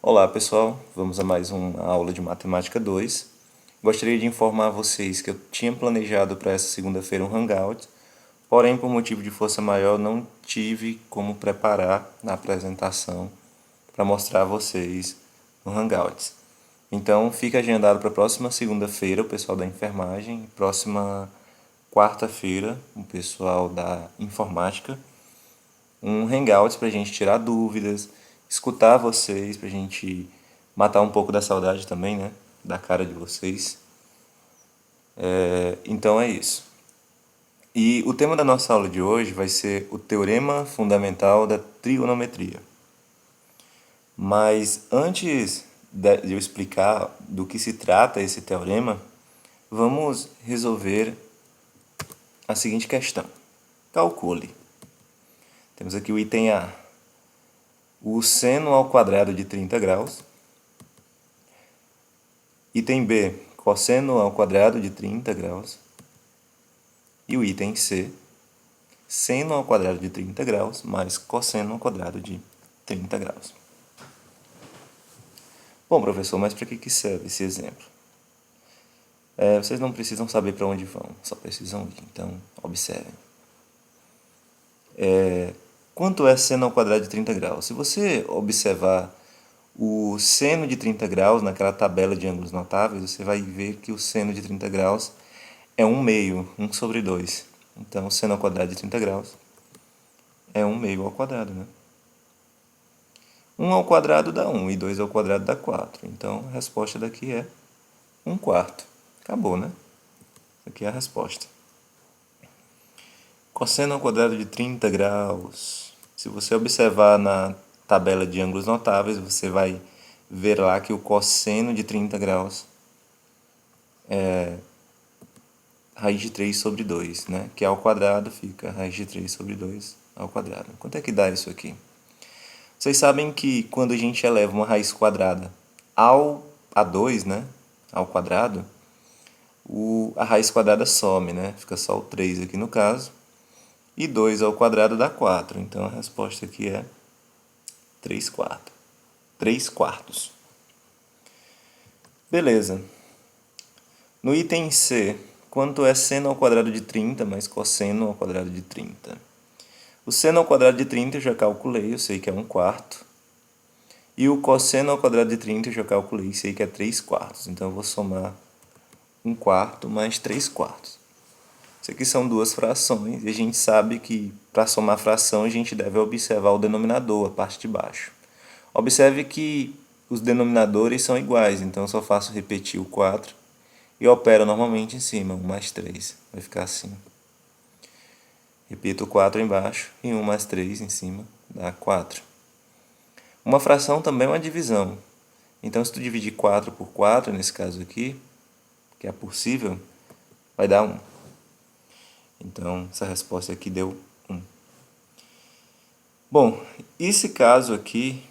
Olá pessoal, vamos a mais uma aula de Matemática 2. Gostaria de informar vocês que eu tinha planejado para essa segunda-feira um Hangout, porém por motivo de força maior não tive como preparar a apresentação para mostrar a vocês no Hangouts. Então fica agendado para a próxima segunda-feira o pessoal da enfermagem, próxima quarta-feira o pessoal da informática, um hangout para a gente tirar dúvidas, escutar vocês, para a gente matar um pouco da saudade também, né? Da cara de vocês. Então é isso. E o tema da nossa aula de hoje vai ser o teorema fundamental da trigonometria. Mas antes de eu explicar do que se trata esse teorema, vamos resolver a seguinte questão. Calcule. Temos aqui o item A. O seno ao quadrado de 30 graus. Item B, cosseno ao quadrado de 30 graus. E o item C, seno ao quadrado de 30 graus mais cosseno ao quadrado de 30 graus. Bom, professor, mas para que serve esse exemplo? Vocês não precisam saber para onde vão, só precisam ir, então observem. Quanto é seno ao quadrado de 30 graus? Se você observar o seno de 30 graus naquela tabela de ângulos notáveis, você vai ver que o seno de 30 graus é 1 meio, 1 sobre 2. Então, o seno ao quadrado de 30 graus é 1 meio ao quadrado, né? 1 ao quadrado dá 1 e 2 ao quadrado dá 4. Então, a resposta daqui é 1 quarto. Acabou, né? Isso aqui é a resposta. Cosseno ao quadrado de 30 graus. Se você observar na tabela de ângulos notáveis, você vai ver lá que o cosseno de 30 graus é raiz de 3 sobre 2, né? Que ao quadrado fica raiz de 3 sobre 2 ao quadrado. Quanto é que dá isso aqui? Vocês sabem que quando a gente eleva uma raiz quadrada a 2, né? Ao quadrado, a raiz quadrada some, né? Fica só o 3 aqui no caso. E 2 ao quadrado dá 4. Então a resposta aqui é 3 quartos. 3 quartos. Beleza. No item C, quanto é seno ao quadrado de 30 mais cosseno ao quadrado de 30? O seno ao quadrado de 30 eu já calculei, eu sei que é 1 quarto. E o cosseno ao quadrado de 30 eu já calculei, sei que é 3 quartos. Então eu vou somar 1 quarto mais 3 quartos. Isso aqui são duas frações e a gente sabe que para somar fração a gente deve observar o denominador, a parte de baixo. Observe que os denominadores são iguais, então eu só faço repetir o 4 e opero normalmente em cima, 1 mais 3. Vai ficar assim. Repito o 4 embaixo e 1 mais 3 em cima dá 4. Uma fração também é uma divisão. Então, se tu dividir 4 por 4, nesse caso aqui, que é possível, vai dar 1. Então, essa resposta aqui deu 1. Bom, esse caso aqui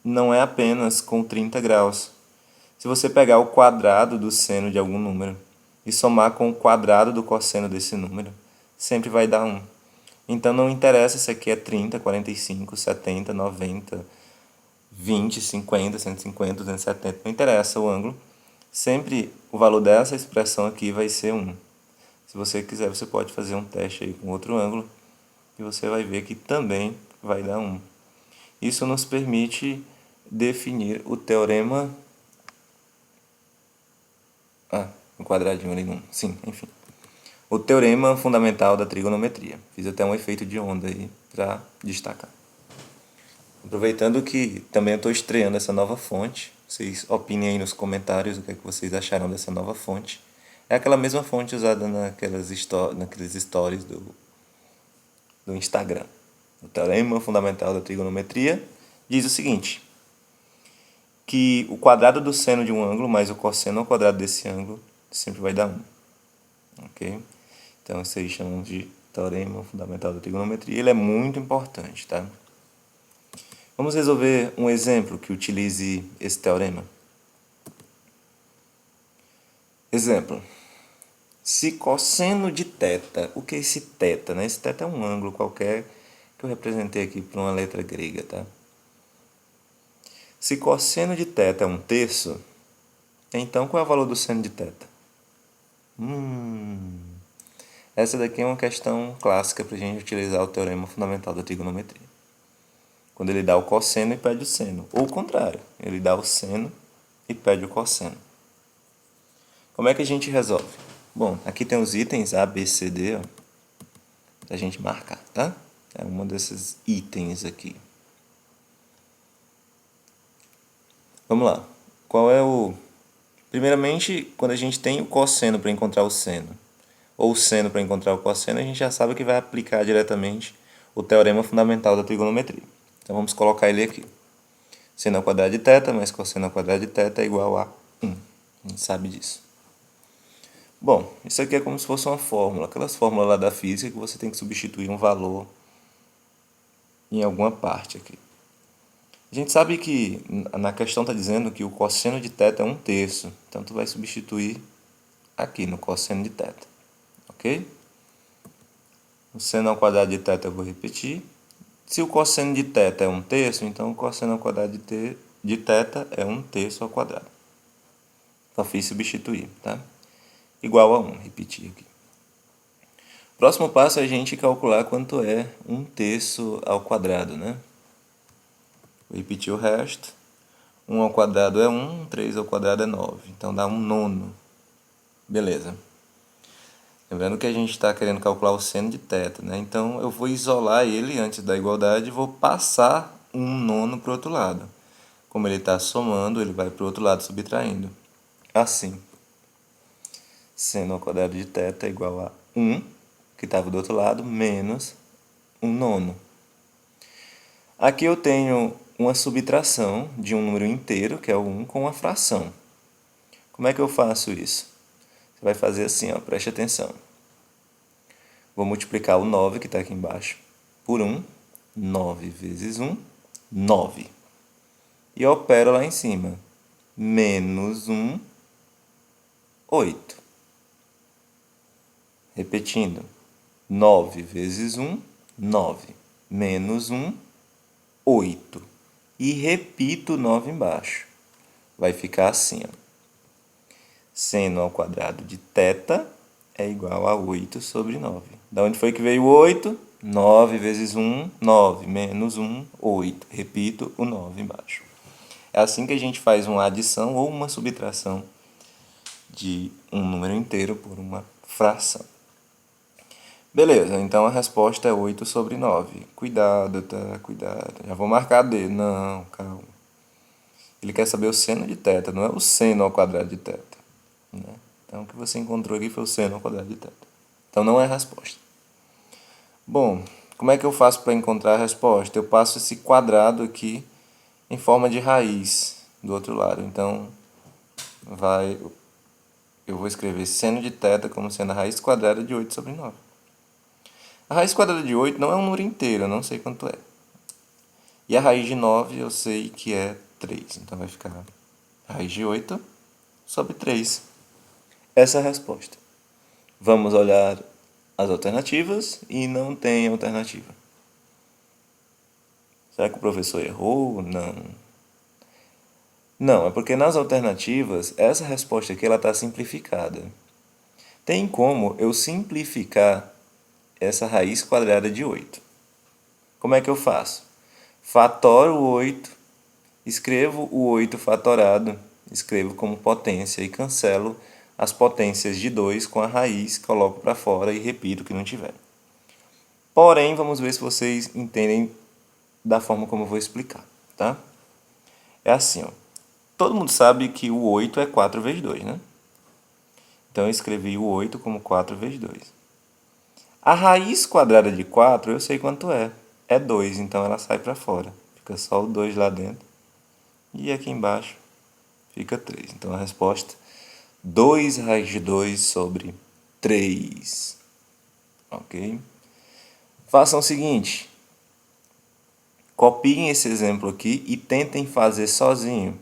não é apenas com 30 graus. Se você pegar o quadrado do seno de algum número e somar com o quadrado do cosseno desse número, sempre vai dar 1. Então, não interessa se aqui é 30, 45, 70, 90, 20, 50, 150, 270, não interessa o ângulo. Sempre o valor dessa expressão aqui vai ser 1. Se você quiser, você pode fazer um teste aí com outro ângulo e você vai ver que também vai dar 1. Isso nos permite definir o teorema... um quadradinho ali, 1. Sim, enfim. O teorema fundamental da trigonometria. Fiz até um efeito de onda aí para destacar. Aproveitando que também eu estou estreando essa nova fonte, vocês opinem aí nos comentários o que é que vocês acharam dessa nova fonte. É aquela mesma fonte usada naqueles stories do Instagram. O teorema fundamental da trigonometria diz o seguinte, que o quadrado do seno de um ângulo mais o cosseno ao quadrado desse ângulo sempre vai dar 1. Ok? Então, isso aí chamamos de teorema fundamental da trigonometria. Ele é muito importante, tá? Vamos resolver um exemplo que utilize esse teorema. Exemplo. Se cosseno de θ, o que é esse θ, né? Esse θ é um ângulo qualquer que eu representei aqui por uma letra grega, tá? Se cosseno de θ é 1/3, então qual é o valor do seno de θ? Essa daqui é uma questão clássica para a gente utilizar o teorema fundamental da trigonometria. Quando ele dá o cosseno e pede o seno. Ou o contrário, ele dá o seno e pede o cosseno. Como é que a gente resolve? Bom, aqui tem os itens A, B, C, D, ó, pra gente marcar, tá? É um desses itens aqui. Vamos lá. Qual é o... Primeiramente, quando a gente tem o cosseno para encontrar o seno, ou o seno para encontrar o cosseno, a gente já sabe que vai aplicar diretamente o teorema fundamental da trigonometria. Então vamos colocar ele aqui. Seno ao quadrado de θ mais cosseno ao quadrado de θ é igual a 1. A gente sabe disso. Bom, isso aqui é como se fosse uma fórmula. Aquelas fórmulas lá da física que você tem que substituir um valor em alguma parte aqui. A gente sabe que na questão está dizendo que o cosseno de θ é 1/3. Então, tu vai substituir aqui no cosseno de θ. Ok? O seno ao quadrado de θ eu vou repetir. Se o cosseno de θ é 1/3, então o cosseno ao quadrado de θ é 1/3 ao quadrado. Só fiz substituir, tá? Igual a 1, repetir aqui. Próximo passo é a gente calcular quanto é 1/3 ao quadrado, né? Vou repetir o resto. 1 ao quadrado é 1, 3 ao quadrado é 9. Então dá 1/9. Beleza. Lembrando que a gente está querendo calcular o seno de θ, né? Então eu vou isolar ele antes da igualdade e vou passar 1/9 para o outro lado. Como ele está somando, ele vai para o outro lado subtraindo. Assim. Seno ao quadrado de θ é igual a 1, que estava do outro lado, menos 1/9. Aqui eu tenho uma subtração de um número inteiro, que é o 1, com uma fração. Como é que eu faço isso? Você vai fazer assim, ó, preste atenção. Vou multiplicar o 9, que está aqui embaixo, por 1. 9 vezes 1, 9. E opero lá em cima. Menos 1, 8. Repetindo. 9 vezes 1, 9. Menos 1, 8. E repito o 9 embaixo. Vai ficar assim, ó. Seno ao quadrado de θ é igual a 8 sobre 9. Da onde foi que veio o 8? 9 vezes 1, 9. Menos 1, 8. Repito o 9 embaixo. É assim que a gente faz uma adição ou uma subtração de um número inteiro por uma fração. Beleza, então a resposta é 8 sobre 9. Cuidado, tá? Cuidado. Já vou marcar D. Não, calma. Ele quer saber o seno de θ, não é o seno ao quadrado de θ. Né? Então, o que você encontrou aqui foi o seno ao quadrado de θ. Então, não é a resposta. Bom, como é que eu faço para encontrar a resposta? Eu passo esse quadrado aqui em forma de raiz do outro lado. Então, eu vou escrever seno de θ como sendo a raiz quadrada de 8 sobre 9. A raiz quadrada de 8 não é um número inteiro, eu não sei quanto é. E a raiz de 9 eu sei que é 3. Então vai ficar a raiz de 8 sobre 3. Essa é a resposta. Vamos olhar as alternativas e não tem alternativa. Será que o professor errou? Não. Não, é porque nas alternativas, essa resposta aqui está simplificada. Tem como eu simplificar essa raiz quadrada de 8. Como é que eu faço? Fatoro o 8, escrevo o 8 fatorado, escrevo como potência e cancelo as potências de 2 com a raiz, coloco para fora e repito o que não tiver. Porém, vamos ver se vocês entendem da forma como eu vou explicar, tá? É assim, ó. Todo mundo sabe que o 8 é 4 vezes 2, né? Então, eu escrevi o 8 como 4 vezes 2. A raiz quadrada de 4, eu sei quanto é. É 2, então ela sai para fora. Fica só o 2 lá dentro. E aqui embaixo fica 3. Então, a resposta, 2 raiz de 2 sobre 3. Ok? Façam o seguinte. Copiem esse exemplo aqui e tentem fazer sozinho.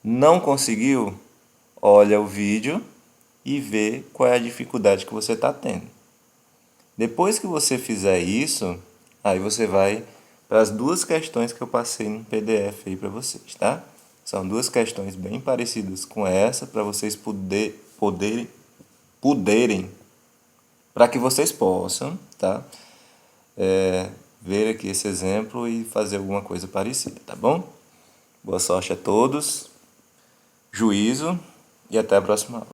Não conseguiu? Olha o vídeo e vê qual é a dificuldade que você está tendo. Depois que você fizer isso, aí você vai para as duas questões que eu passei no PDF aí para vocês, tá? São duas questões bem parecidas com essa, para vocês poderem, para que vocês possam, tá? Ver aqui esse exemplo e fazer alguma coisa parecida, tá bom? Boa sorte a todos, juízo e até a próxima aula.